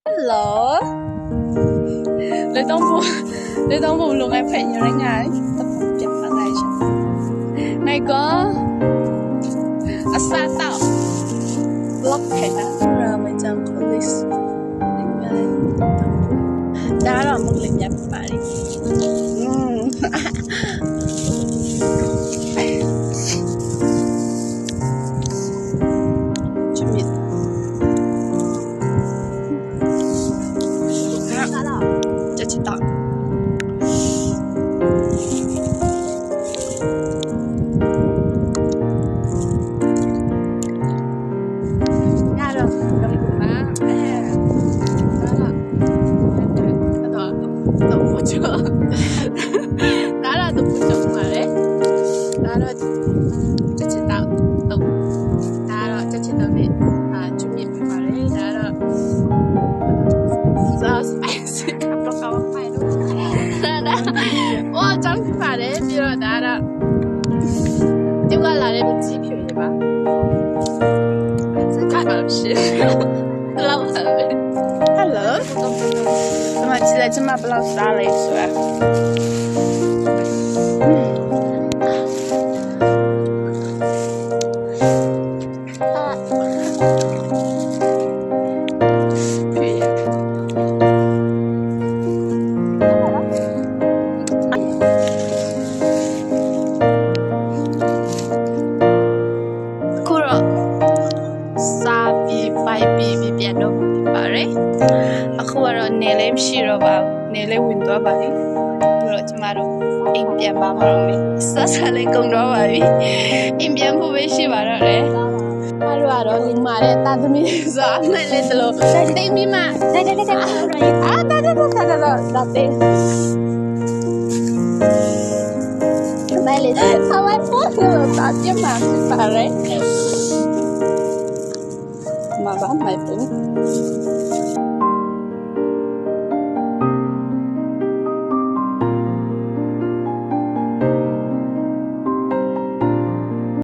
Hello. Lấy tông bù luôn em phải nhiều đấy ngài. Tập chụp ở đây chứ. Này có asa tạo block hay là rồi mình chẳng có list. Đó là một lịch nhập bài. Wow, trắng thì phải đấy, bây giờ đã đó. Tiếp qua là đây một chi phiếu gì吧？这个是老狠。Hello， 那么现在这么不老啥嘞？是吧？အခုကတော့နေလေးမရှိတော့ပါဘူးနေလေးဝင်သွားပါပြီပြီးတော့ကျမတို့အိမ်ပြန်ပါမှာတော့မယ်ဆက်ဆက်လေးကုန်တော့ပါပြီအိမ်ပြန်ဖို့ပဲရှိပါတော့တယ်အားတို့ကတော့ဒီမှာတဲ့တာသမီးဆိုအမှန်လေးတလို့တိတ်ပြီးမှတက်တာတေးမဲလေးအဝိုင်းပို့လို့တာပြမှာပါရဲမဘာမိုက်ဘူး